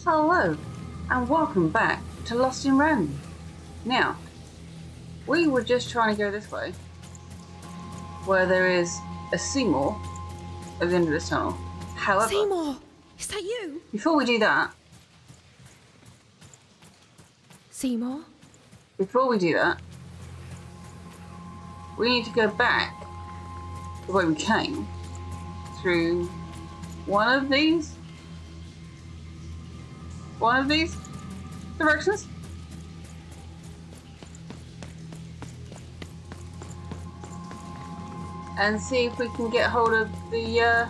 Hello, and welcome back to Lost in Random. Now, we were just trying to go this way, where there is a Seemore at the end of this tunnel. However, Seemore, is that you? before we do that, Seemore? we need to go back the way we came through one of these directions. And see if we can get hold of the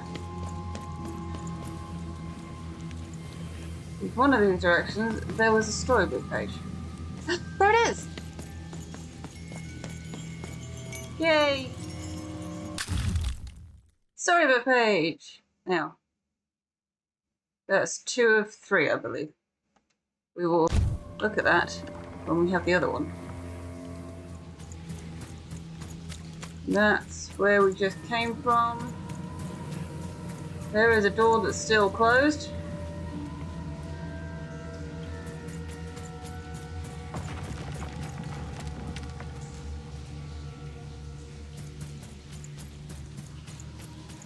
one of these directions. There was a storybook page. There it is! Yay! Storybook page! Now, that's 2 of 3, I believe. We will look at that when we have the other one. That's where we just came from. There is a door that's still closed.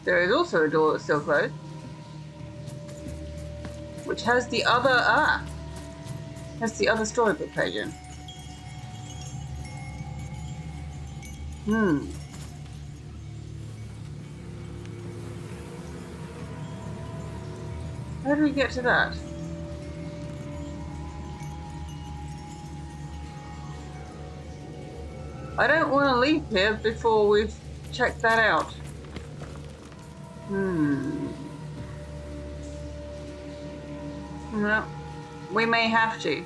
There is also a door that's still closed, which has the other storybook page in. How do we get to that? I don't want to leave here before we've checked that out. Well, we may have to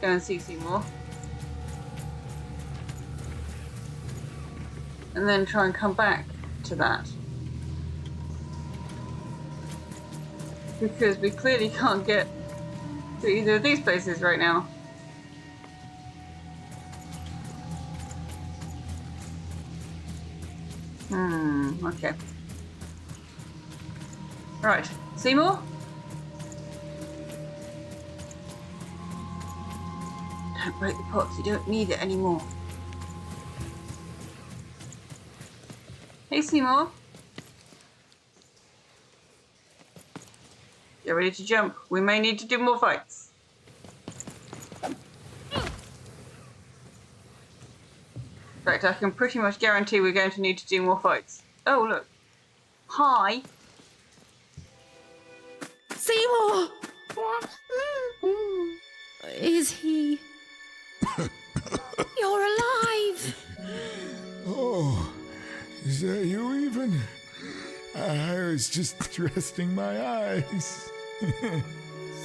go and see Seemore. And then try and come back to that. Because we clearly can't get to either of these places right now. Okay. Right, Seemore? Don't break the pots, you don't need it anymore. Hey, Seemore. Get ready to jump. We may need to do more fights. In fact, I can pretty much guarantee we're going to need to do more fights. Oh, look. Hi. Seemore! Is he... You're alive! Oh, is that you even? I was just resting my eyes.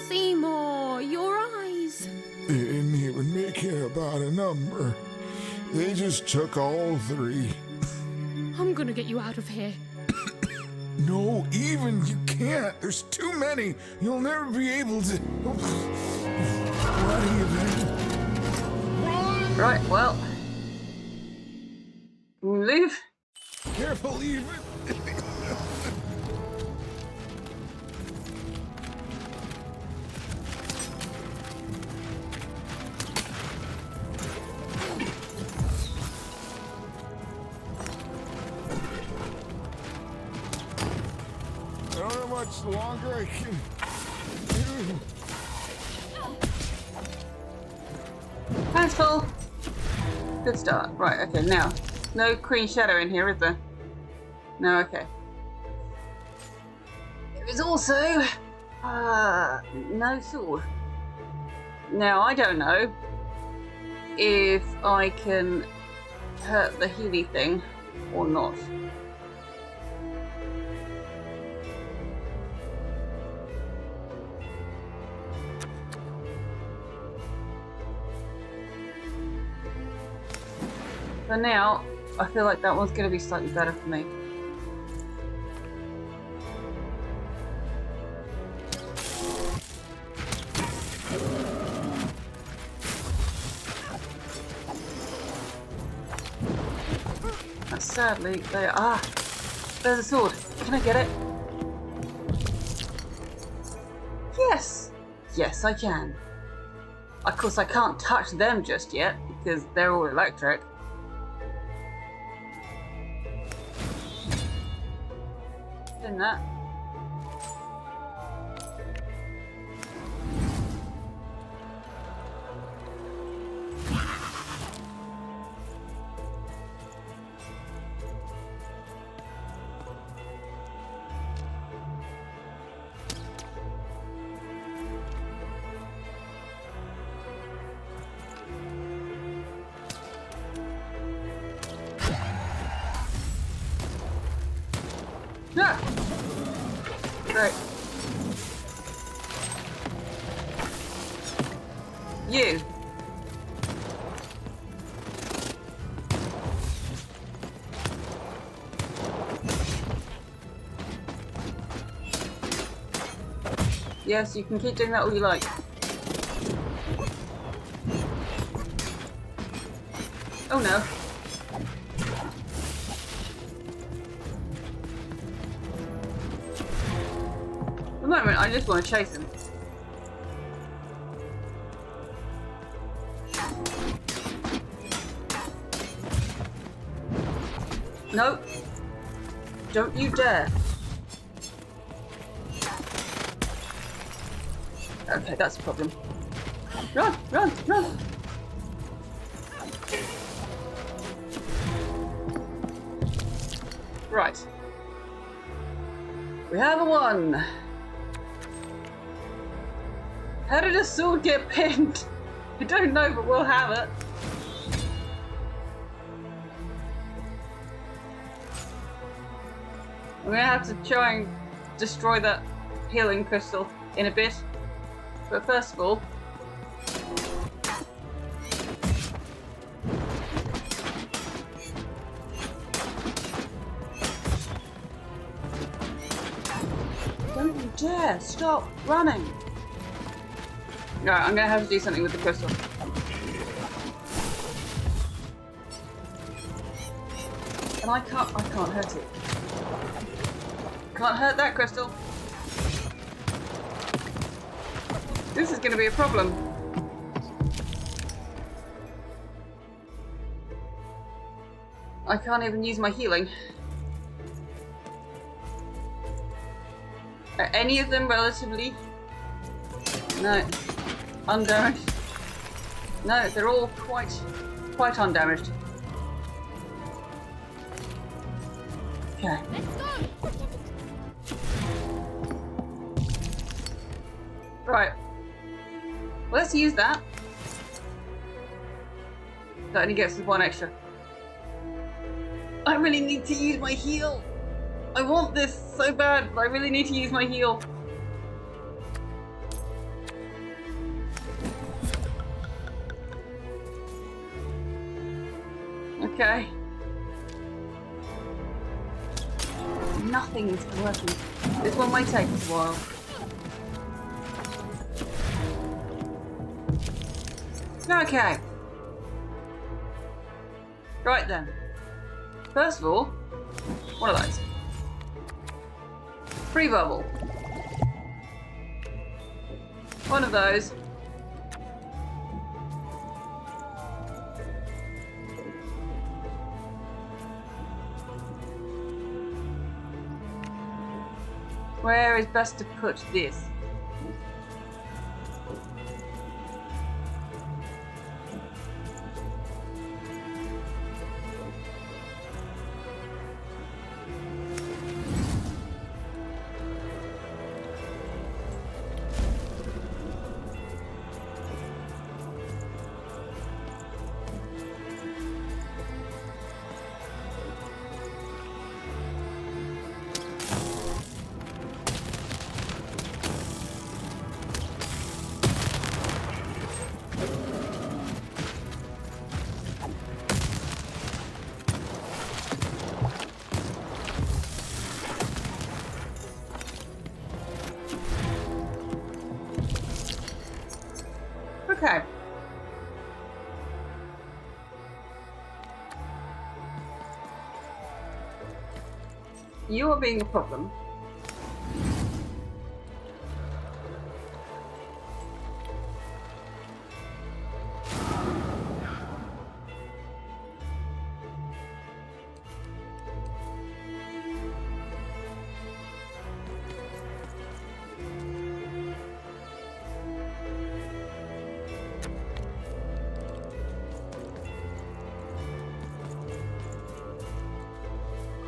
Seemore, your eyes. They didn't even make it about a number. They just took all 3. I'm gonna get you out of here. No, even you can't. There's too many. You'll never be able to. What are you doing? Right, well. Can we leave? Can't believe it. I don't know how much longer I can do. Hands full. Good start. Right, okay, now. No Queen Shadow in here, is there? No, okay. There is also... no sword. Now, I don't know if I can hurt the Healy thing or not. For now, I feel like that one's going to be slightly better for me. But sadly, they are... There's a sword. Can I get it? Yes! Yes, I can. Of course, I can't touch them just yet because they're all electric. In that. Yeah. Great. You. Yes, you can keep doing that all you like. Oh no. For the moment, I just want to chase him. No. Don't you dare. Okay, that's a problem. Run, run, run! Right. We have a one. How did a sword get pinned? I don't know, but we'll have it. I'm gonna have to try and destroy that healing crystal in a bit. But first of all, don't you dare stop running. Alright, I'm gonna have to do something with the crystal. And I can't hurt it. Can't hurt that crystal. This is gonna be a problem. I can't even use my healing. Are any of them relatively? No. Undamaged? No, they're all quite undamaged. Okay. Let's go! Right. Let's use that. That only gets us one extra. I really need to use my heal. I want this so bad, but I really need to use my heal. Okay. Nothing is working. This one might take us a while. Okay. Right then. First of all, one of those. Free bubble. One of those. Where is best to put this? Okay. You are being a problem.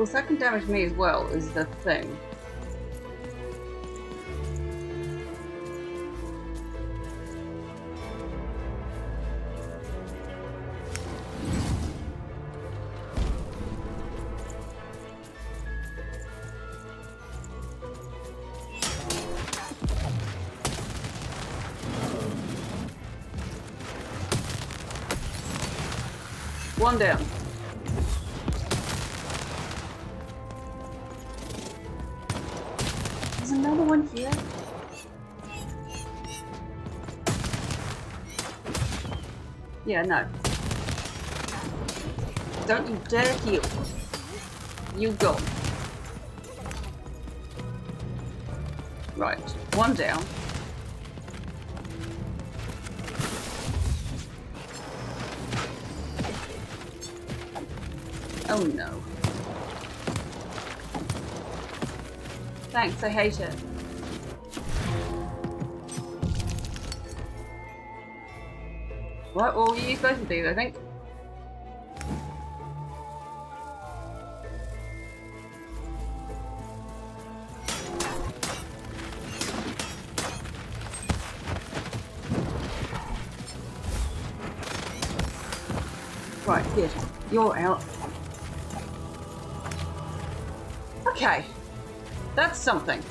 Well, that can damage me as well, is the thing. One down. There's another one here. Yeah, no. Don't you dare heal. You go. Right, one down. Oh no. Thanks, I hate it. What were you supposed to do, I think? Right, good. You're out. Okay. That's something.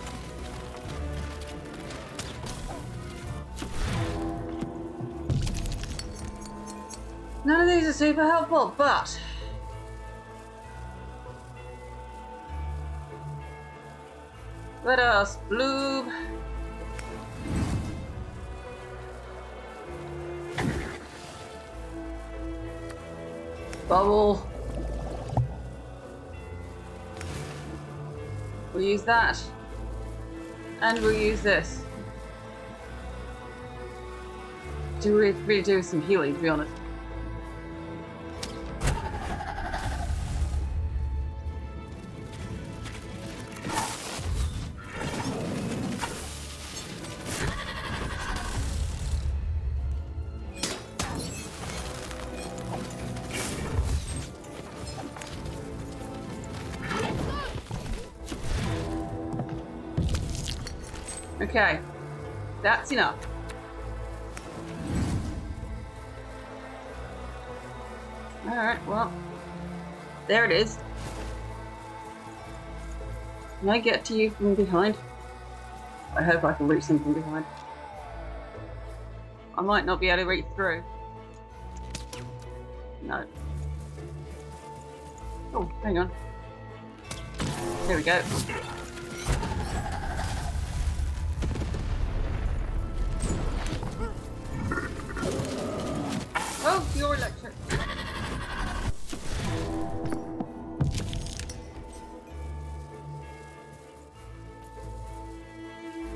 None of these are super helpful, but let us bloob. Bubble. We'll use that. And we'll use this. Do we really do some healing, to be honest? Okay, that's enough. Alright, well, there it is. Can I get to you from behind? I hope I can reach them from behind. I might not be able to reach through. No. Oh, hang on. There we go. Oh, you're electric.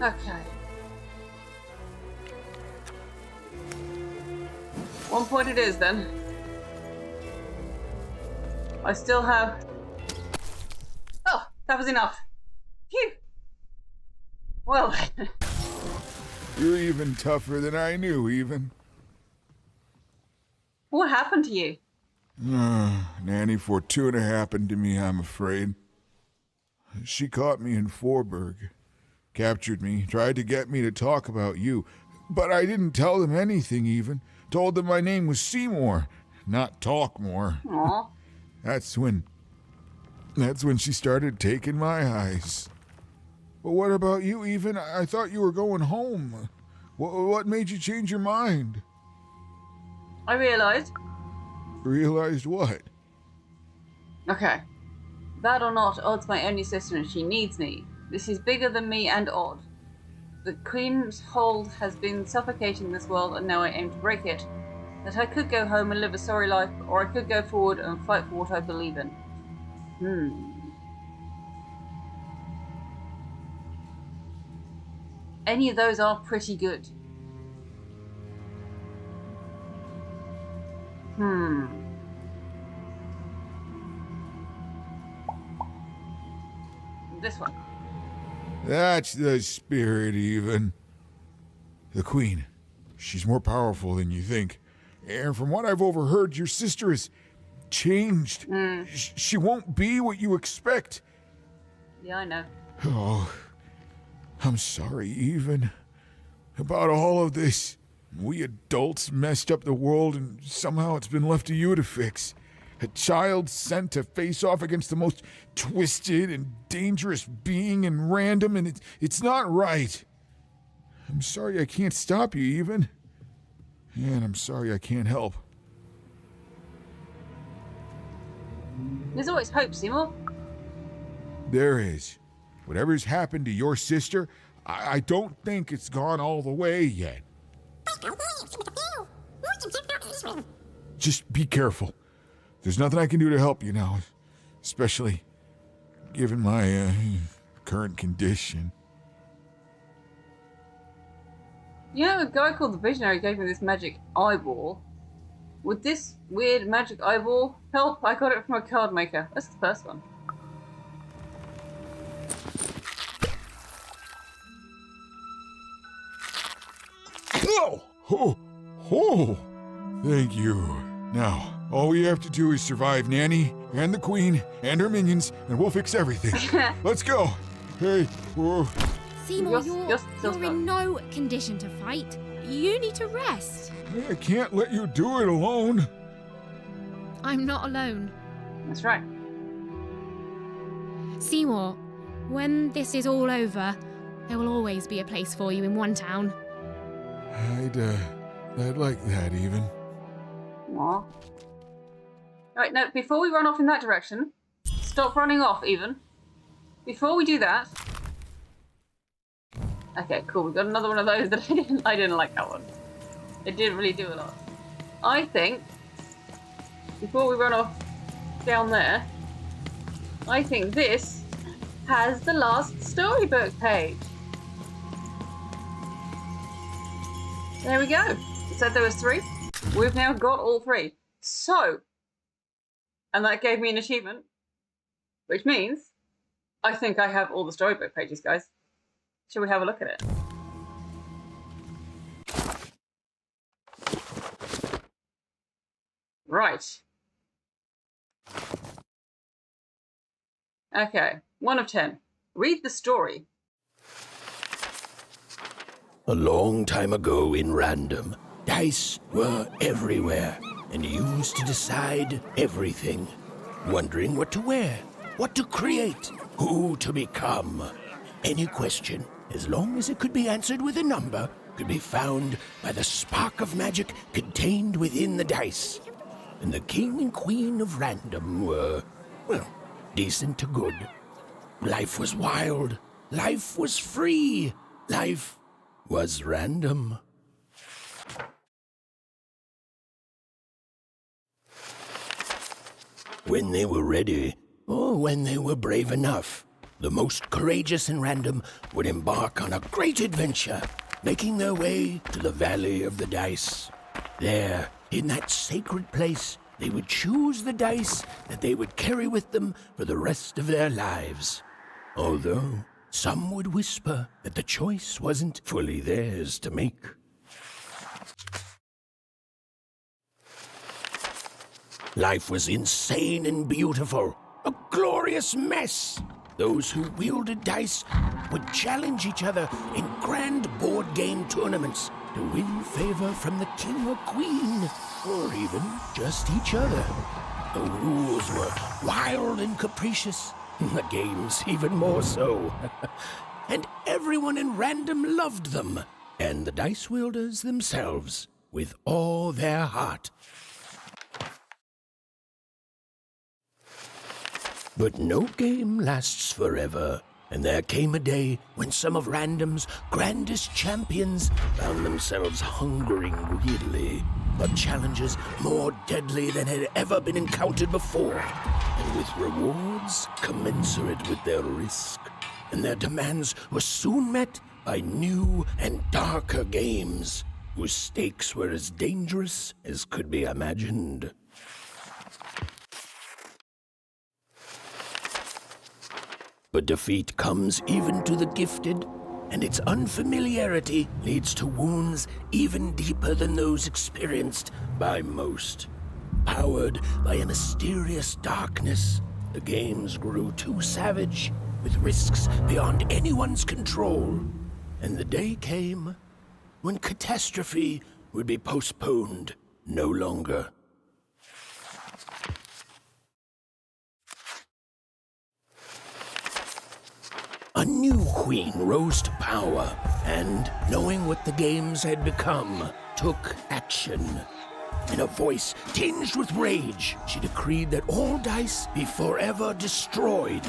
Okay. 1 point it is then. I still have... Oh, that was enough. Phew. Well then. You're even tougher than I knew, even. What happened to you? Nanny Fortuna happened to me, I'm afraid. She caught me in Forberg, captured me, tried to get me to talk about you, but I didn't tell them anything even. Told them my name was Seemore, not Talkmore. Aw. That's when she started taking my eyes. But what about you, even? I thought you were going home. What made you change your mind? I realised. Realized what? Okay. Bad or not, Odd's my only sister and she needs me. This is bigger than me and Odd. The Queen's hold has been suffocating this world and now I aim to break it. That I could go home and live a sorry life, or I could go forward and fight for what I believe in. Any of those are pretty good. This one. That's the spirit, even. The Queen. She's more powerful than you think. And from what I've overheard, your sister is changed. She won't be what you expect. Yeah, I know. Oh, I'm sorry, even about all of this. We adults messed up the world, and somehow it's been left to you to fix. A child sent to face off against the most twisted and dangerous being in Random, and it's not right. I'm sorry I can't stop you, even. And I'm sorry I can't help. There's always hope, Seemore. There is. Whatever's happened to your sister, I don't think it's gone all the way yet. Just be careful. There's nothing I can do to help you now, especially given my current condition. You know, a guy called the Visionary gave me this magic eyeball. Would this weird magic eyeball help? I got it from a card maker. That's the first one. Oh, thank you. Now, all we have to do is survive Nanny and the Queen and her minions, and we'll fix everything. Let's go. Hey, whoa. Seemore, You're you're in no condition to fight. You need to rest. I can't let you do it alone. I'm not alone. That's right. Seemore, when this is all over, there will always be a place for you in one town. I'd like that, even. Aw. Right, now, before we run off in that direction, stop running off, even. Before we do that... Okay, cool, we got another one of those that I didn't like that one. It didn't really do a lot. I think, before we run off down there, I think this has the last storybook page. There we go. It said there was 3. We've now got all 3. So, and that gave me an achievement, which means I think I have all the storybook pages, guys. Shall we have a look at it? Right. Okay, 1 of 10. Read the story. A long time ago in Random, dice were everywhere and used to decide everything. Wondering what to wear, what to create, who to become. Any question, as long as it could be answered with a number, could be found by the spark of magic contained within the dice. And the king and queen of Random were, well, decent to good. Life was wild. Life was free. Life was random. When they were ready, or when they were brave enough, the most courageous in Random would embark on a great adventure, making their way to the Valley of the Dice. There, in that sacred place, they would choose the dice that they would carry with them for the rest of their lives. Although some would whisper that the choice wasn't fully theirs to make. Life was insane and beautiful, a glorious mess. Those who wielded dice would challenge each other in grand board game tournaments to win favor from the king or queen, or even just each other. The rules were wild and capricious, the games even more so. And everyone in Random loved them, and the dice wielders themselves, with all their heart. But no game lasts forever, and there came a day when some of Random's grandest champions found themselves hungering greedily for challenges more deadly than had ever been encountered before, and with rewards commensurate with their risk. And their demands were soon met by new and darker games, whose stakes were as dangerous as could be imagined. But defeat comes even to the gifted, and its unfamiliarity leads to wounds even deeper than those experienced by most. powered by a mysterious darkness, the games grew too savage, with risks beyond anyone's control. And the day came when catastrophe would be postponed no longer. A new queen rose to power, and, knowing what the games had become, took action. In a voice tinged with rage, she decreed that all dice be forever destroyed.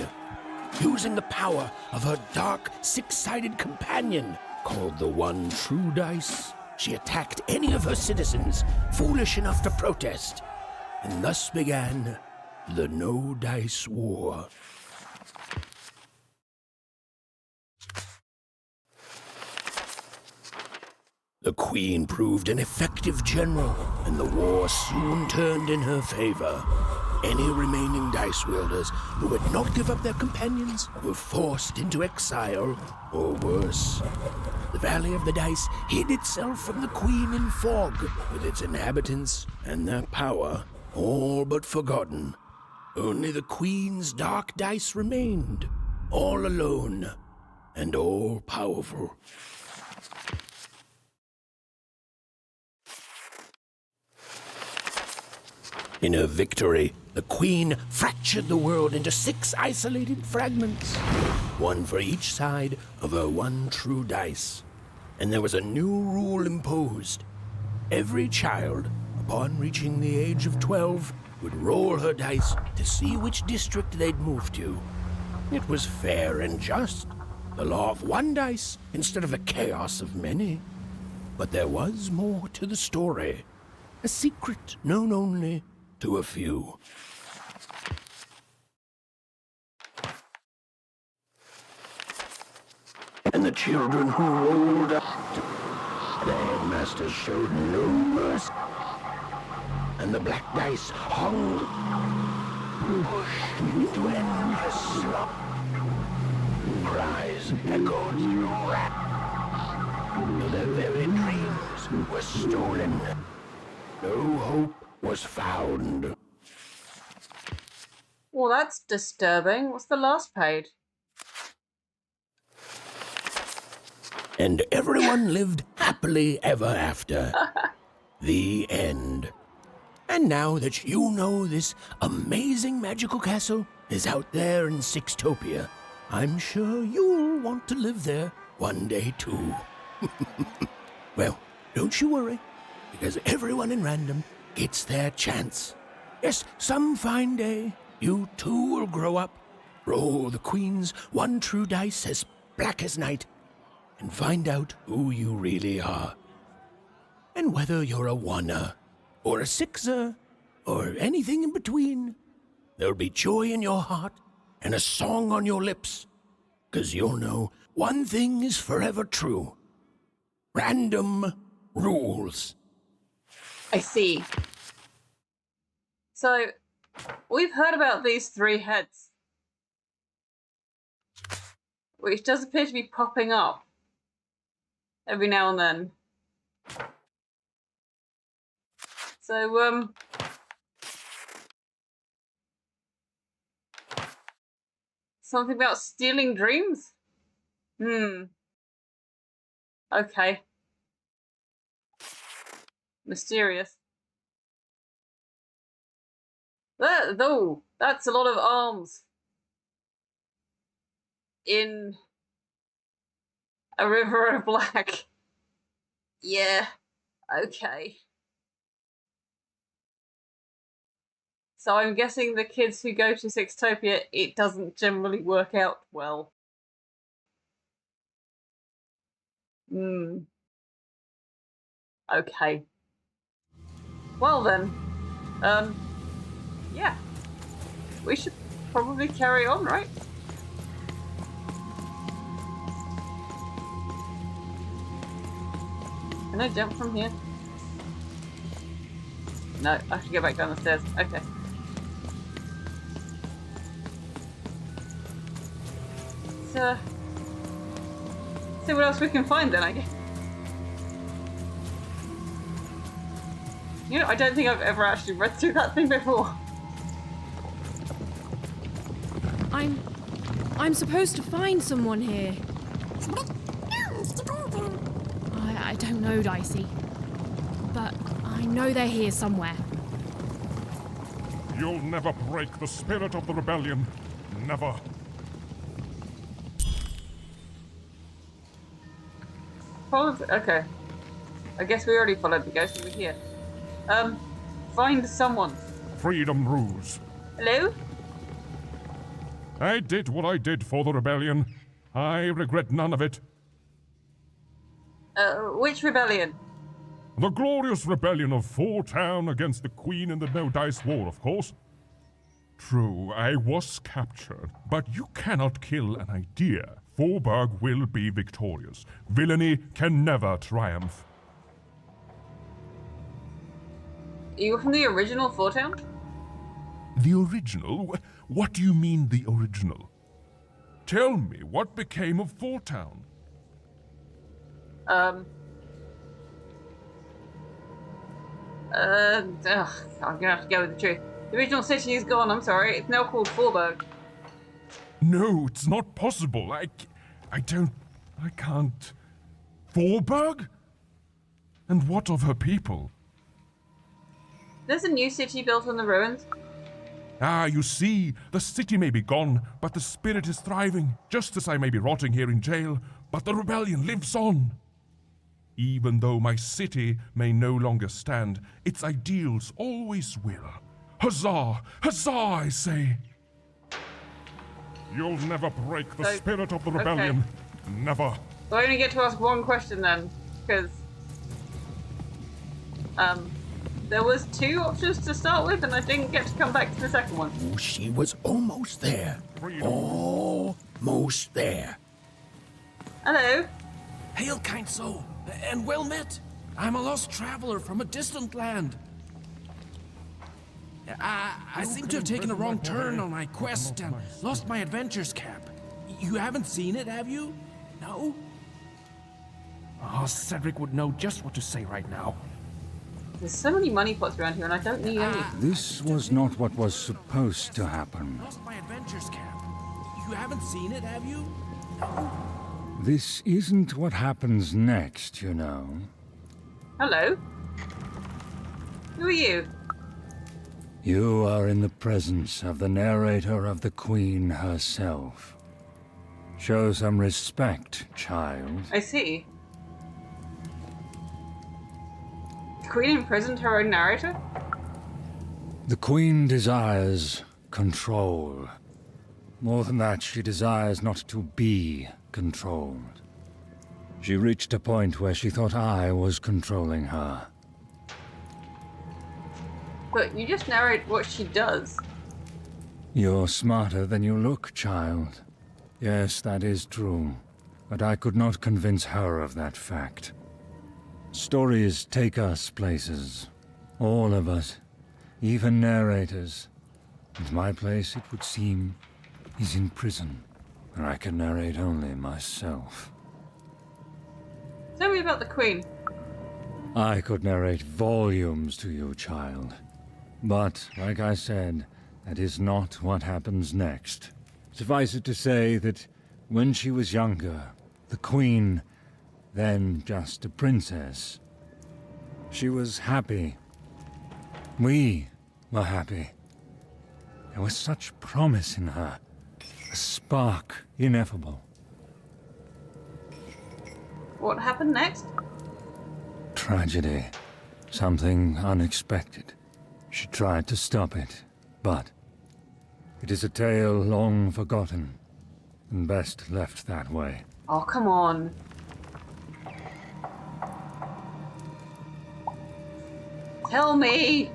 Using the power of her dark, six-sided companion, called the One True Dice, she attacked any of her citizens foolish enough to protest. And thus began the No Dice War. The Queen proved an effective general, and the war soon turned in her favor. Any remaining dice wielders who would not give up their companions were forced into exile, or worse. The Valley of the Dice hid itself from the Queen in fog, with its inhabitants and their power all but forgotten. Only the Queen's dark dice remained, all alone and all powerful. In her victory, the Queen fractured the world into 6 isolated fragments, one for each side of her one true dice. And there was a new rule imposed. Every child, upon reaching the age of 12, would roll her dice to see which district they'd move to. It was fair and just, the law of one dice instead of the chaos of many. But there was more to the story, a secret known only to a few. And the children who rolled up, the headmaster showed no mercy. And the black dice hung, pushed into endless slump. Cries echoed through till their very dreams were stolen. No hope was found. Well, that's disturbing. What's the last page? And everyone lived happily ever after. The end. And now that you know this amazing magical castle is out there in Sixtopia, I'm sure you'll want to live there one day too. Well, don't you worry, because everyone in Random gets their chance. Yes, some fine day, you too will grow up, roll the Queen's one true dice as black as night, and find out who you really are. And whether you're a oneer, or a sixer, or anything in between, there'll be joy in your heart and a song on your lips, 'cause you'll know one thing is forever true. Random rules. I see. So, we've heard about these 3 heads, which does appear to be popping up every now and then. So, something about stealing dreams? Okay. Mysterious. Though, that's a lot of arms in a river of black. Yeah, okay. So I'm guessing the kids who go to Sixtopia, it doesn't generally work out well. Okay. Well then, yeah. We should probably carry on, right? Can I jump from here? No, I have to go back down the stairs. Okay. So, see what else we can find then, I guess. You know, I don't think I've ever actually read through that thing before. I'm supposed to find someone here. I don't know, Dicey. But I know they're here somewhere. You'll never break the spirit of the rebellion. Never. Okay. I guess we already followed the ghost over here. Find someone. Freedom rules. Hello? I did what I did for the rebellion. I regret none of it. Which rebellion? The glorious rebellion of Four Town against the Queen in the No Dice War, of course. True, I was captured, but you cannot kill an idea. Forburg will be victorious. Villainy can never triumph. You from the original Four Town? The original? What do you mean, the original? Tell me, what became of Four Town? I'm gonna have to go with the truth. The original city is gone, I'm sorry. It's now called Forburg. No, it's not possible. I can't. Forburg? And what of her people? There's a new city built on the ruins. Ah, you see, the city may be gone, but the spirit is thriving, just as I may be rotting here in jail, but the rebellion lives on. Even though my city may no longer stand, its ideals always will. Huzzah! Huzzah, I say! You'll never break the spirit of the rebellion. Okay. Never. So I only get to ask one question then, because there was two options to start with, and I didn't get to come back to the second one. Oh, she was almost there. Almost there. Hello. Hail, kind soul, and well met. I'm a lost traveler from a distant land. I seem to have taken a wrong turn on my quest and lost my adventurer's cap. You haven't seen it, have you? No? Oh, Cedric would know just what to say right now. There's so many money pots around here, and I don't need any. This was not what was supposed to happen. Lost my adventurer's cap. You haven't seen it, have you? No? This isn't what happens next, you know. Hello? Who are you? You are in the presence of the narrator of the Queen herself. Show some respect, child. I see. The Queen imprisoned her own narrator? The Queen desires control. More than that, she desires not to be controlled. She reached a point where she thought I was controlling her. But you just narrate what she does. You're smarter than you look, child. Yes, that is true. But I could not convince her of that fact. Stories take us places. All of us. Even narrators. And my place, it would seem, is in prison, where I can narrate only myself. Tell me about the Queen. I could narrate volumes to you, child. But, like I said, that is not what happens next. Suffice it to say that when she was younger, the Queen, then just a princess, she was happy. We were happy. There was such promise in her, a spark ineffable. What happened next? Tragedy. Something unexpected. She tried to stop it, but it is a tale long forgotten, and best left that way. Oh, come on. Tell me!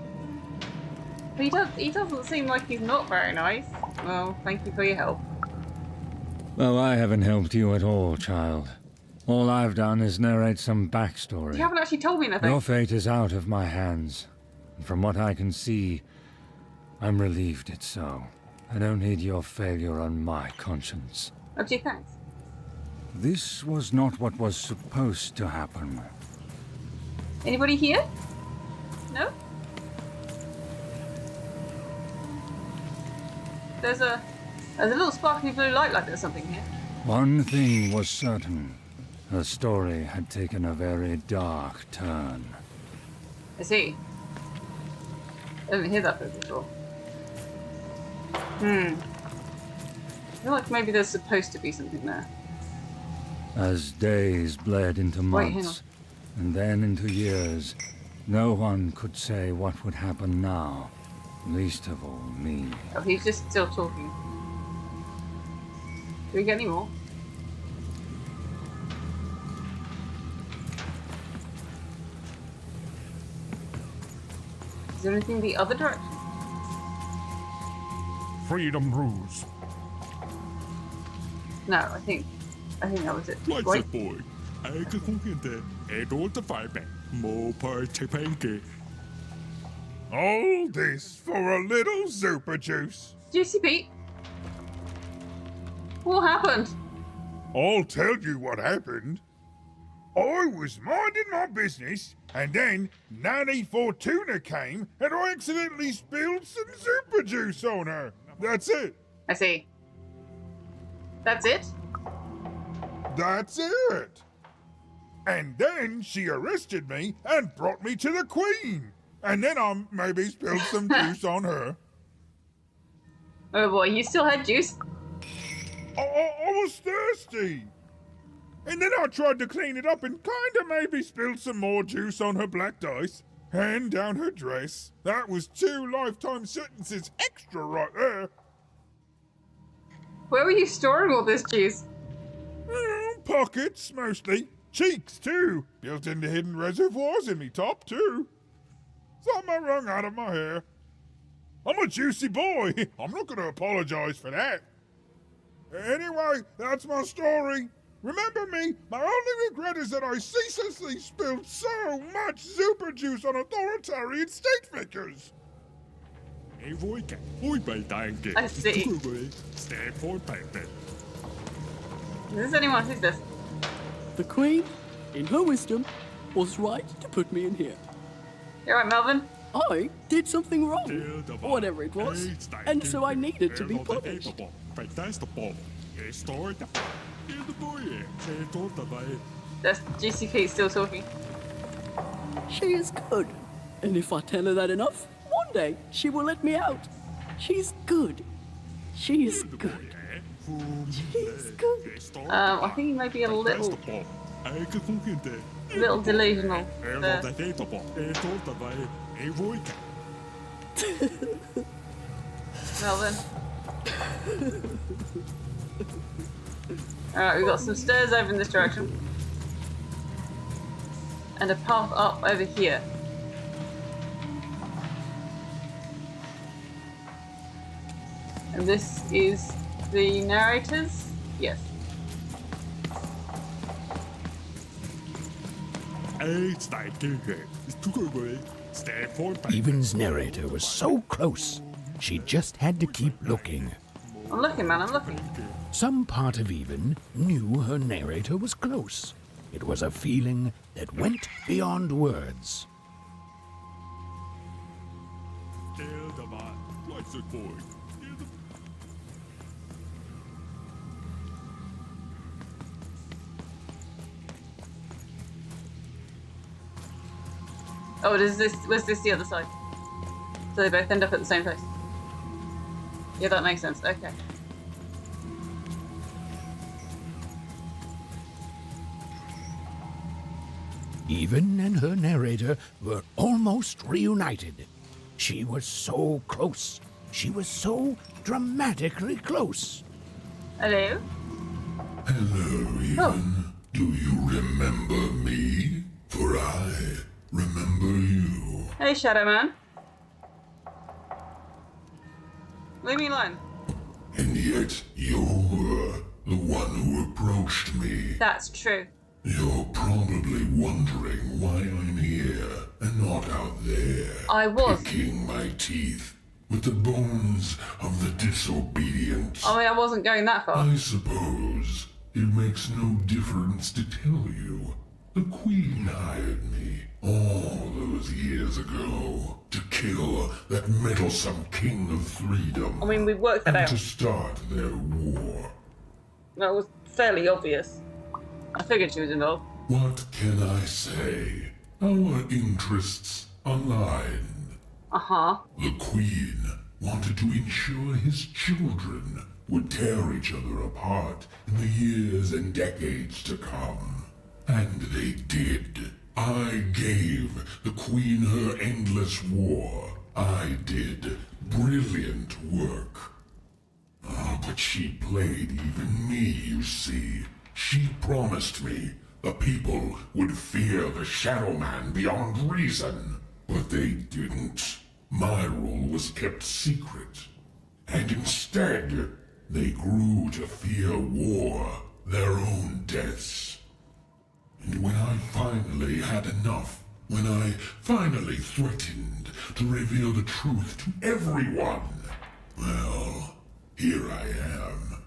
He doesn't seem like he's not very nice. Well, thank you for your help. Well, I haven't helped you at all, child. All I've done is narrate some backstory. You haven't actually told me anything. Your fate is out of my hands. And from what I can see, I'm relieved it's so. I don't need your failure on my conscience. Oh, gee, thanks. This was not what was supposed to happen. Anybody here? No? There's a little sparkly blue light like there's something here. One thing was certain. Her story had taken a very dark turn. I see. I didn't hear that before. I feel like maybe there's supposed to be something there. As days bled into Wait, hang months, and then into years, no one could say what would happen now, least of all me. Oh, he's just still talking. Do we get any more? Is there anything the other direction? Freedom rules. No, I think that was it. What's Wait. it, boy? I can cook in there and all the fireback. More part to pancake. All this for a little super juice. Juicy Pete. What happened? I'll tell you what happened. I was minding my business, and then Nanny Fortuna came, and I accidentally spilled some super juice on her. That's it. I see. That's it? That's it. And then she arrested me and brought me to the Queen. And then I maybe spilled some juice on her. Oh boy, you still had juice? I was thirsty. And then I tried to clean it up and kinda maybe spilled some more juice on her black dice and down her dress. That was 2 lifetime sentences extra right there. Where were you storing all this juice? Pockets, mostly. Cheeks, too. Built into hidden reservoirs in me top, too. Some I wrung out of my hair. I'm a juicy boy. I'm not going to apologize for that. Anyway, that's my story. Remember me, my only regret is that I ceaselessly spilled so much super juice on authoritarian state figures. Hey, boy, boy, by pancake. I see. Stand for pancake. Is this anyone? Who's this? The Queen, in her wisdom, was right to put me in here. You alright, Melvin? I did something wrong, whatever it was, and so I needed to be punished. That's GCP still talking. She is good, and if I tell her that enough, one day she will let me out. She's good. She is good. She's good. I think he might be a little delusional. Melvin. Alright, we've got some stairs over in this direction. And a path up over here. And this is the narrators? Yes. Even's narrator was so close, she just had to keep looking. I'm looking, man, I'm looking. Some part of Even knew her narrator was close. It was a feeling that went beyond words. What's it, boy? Oh, was this the other side? So they both end up at the same place. Yeah, that makes sense. Okay. Even and her narrator were almost reunited. She was so close. She was so dramatically close. Hello? Hello, Even. Oh. Do you remember me? For I remember you. Hey, Shadowman. Leave me alone. And yet you're the one who approached me. That's true. You're probably wondering why I'm here and not out there. I was. Picking my teeth with the bones of the disobedient. I mean, I wasn't going that far. I suppose it makes no difference to tell you. The Queen hired me all those years ago to kill that meddlesome king of freedom. I mean, we worked that and out. to start their war. That was fairly obvious. I figured she was involved. What can I say? Our interests aligned. Uh-huh. The Queen wanted to ensure his children would tear each other apart in the years and decades to come. And they did. I gave the Queen her endless war. I did brilliant work. Oh, but she played even me, you see. She promised me the people would fear the Shadowman beyond reason. But they didn't. My rule was kept secret. And instead, they grew to fear war, their own deaths. And when I finally had enough, when I finally threatened to reveal the truth to everyone, well, here I am.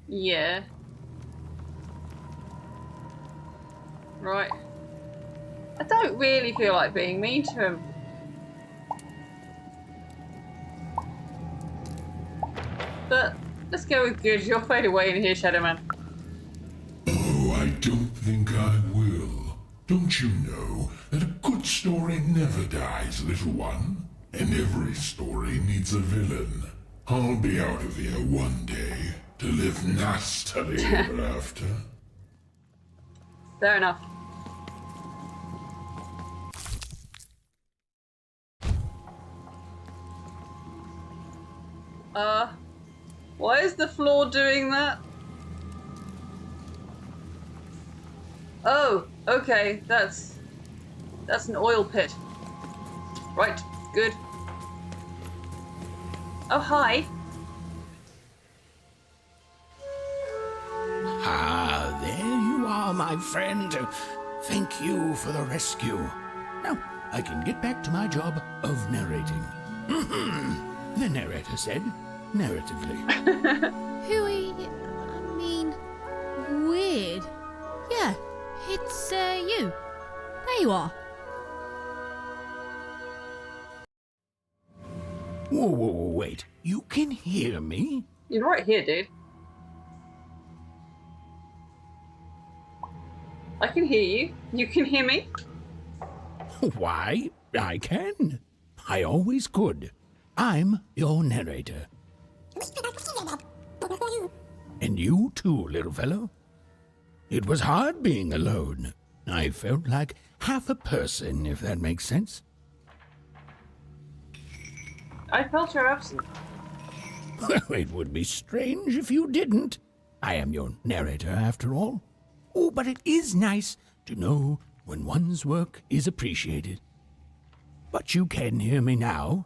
Yeah. Right. I don't really feel like being mean to him. But let's go with good. You'll fade away in here, Shadowman. Oh, I don't think I will. Don't you know that a good story never dies, little one? And every story needs a villain. I'll be out of here one day to live nastily ever after. Fair enough. Why is the floor doing that? Oh, okay, that's an oil pit. Right, good. Oh, hi. Ah, there you are, my friend. Thank you for the rescue. Now, I can get back to my job of narrating. The narrator said, narratively. Weird. Yeah, it's you. There you are. Whoa, wait. You can hear me? You're right here, dude. I can hear you. You can hear me? Why, I can. I always could. I'm your narrator. And you too, little fellow. It was hard being alone. I felt like half a person, if that makes sense. I felt your absence. Well, it would be strange if you didn't. I am your narrator, after all. Oh, but it is nice to know when one's work is appreciated. But you can hear me now,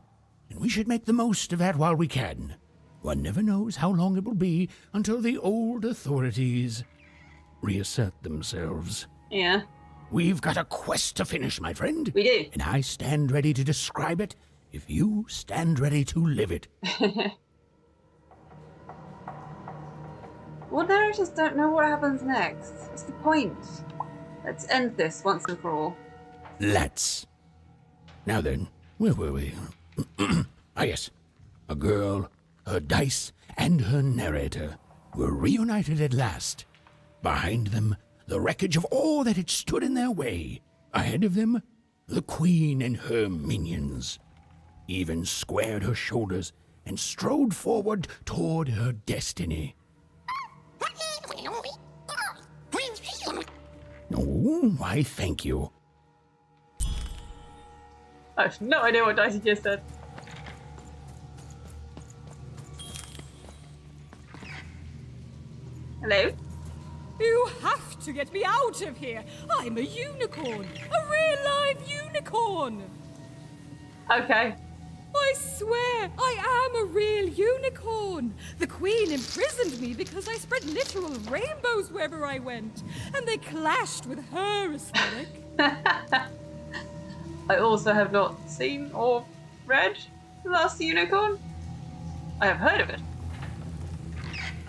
and we should make the most of that while we can. One never knows how long it will be until the old authorities reassert themselves. Yeah. We've got a quest to finish, my friend. We do. And I stand ready to describe it if you stand ready to live it. Well, narrators don't know what happens next. What's the point? Let's end this once and for all. Let's. Now then, where were we? Yes. A girl, her dice, and her narrator were reunited at last. Behind them, the wreckage of all that had stood in their way. Ahead of them, the Queen and her minions. Even squared her shoulders and strode forward toward her destiny. Oh, why, thank you. I have no idea what Dicey just said. Hello? You have to get me out of here. I'm a unicorn. A real live unicorn. Okay. I swear, I am a real unicorn. The Queen imprisoned me because I spread literal rainbows wherever I went, and they clashed with her aesthetic. I also have not seen or read The Last Unicorn. I have heard of it.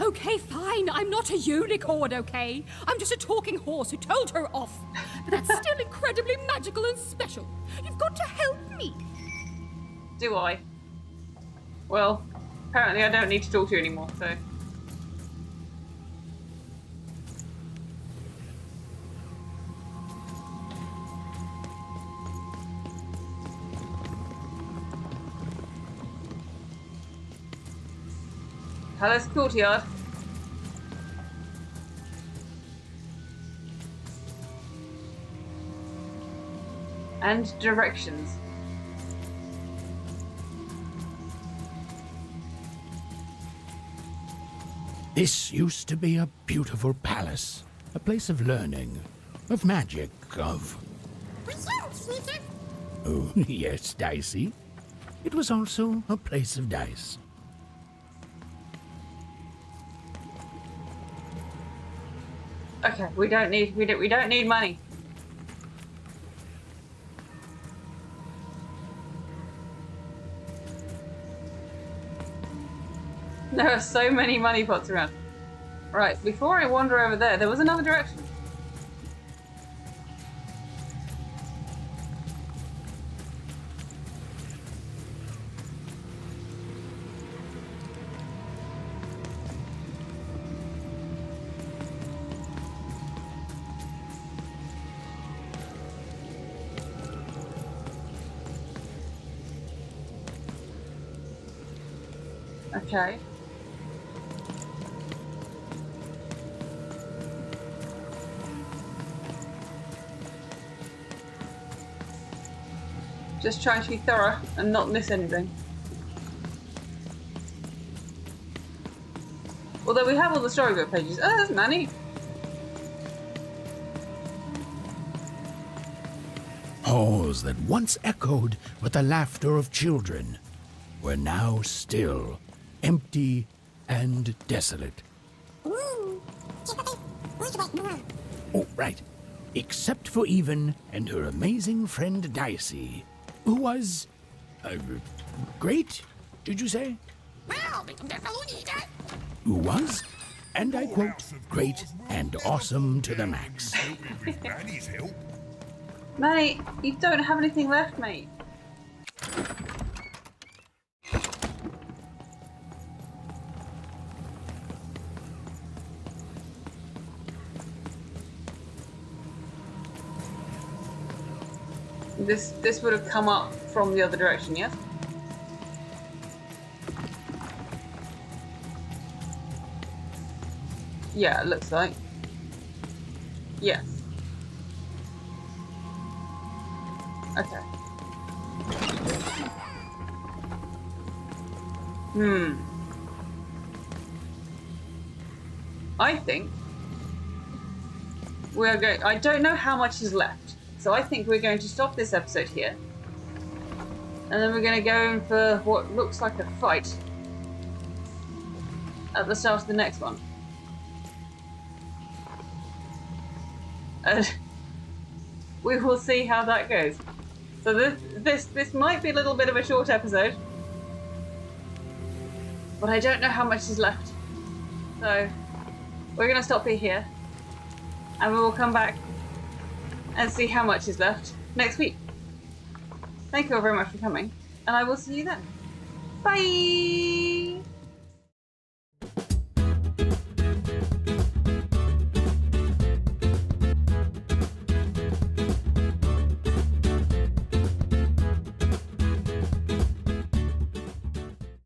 Okay, fine. I'm not a unicorn, okay? I'm just a talking horse who told her off. But that's still incredibly magical and special. You've got to help me. Do I? Well, apparently I don't need to talk to you anymore, so... Palace Courtyard. And directions. This used to be a beautiful palace, a place of learning, of magic, of... Oh, yes, Dicey. It was also a place of dice. Okay, we don't need money. There are so many money pots around. Right, before I wander over there was another direction. Okay. Just trying to be thorough and not miss anything. Although we have all the storybook pages. Oh, there's Nanny. Halls that once echoed with the laughter of children were now still, empty and desolate. Oh, right. Except for Even and her amazing friend Dicey, who was... great, did you say? Who was, and I quote, great and awesome to the max. Manny, you don't have anything left, mate. This would have come up from the other direction, yes? Yeah, it looks like. Yes. Okay. I think we're going... I don't know how much is left. So I think we're going to stop this episode here. And then we're going to go in for what looks like a fight at the start of the next one. And we will see how that goes. So this might be a little bit of a short episode. But I don't know how much is left. So we're going to stop it here. And we will come back and see how much is left next week. Thank you all very much for coming, and I will see you then. Bye!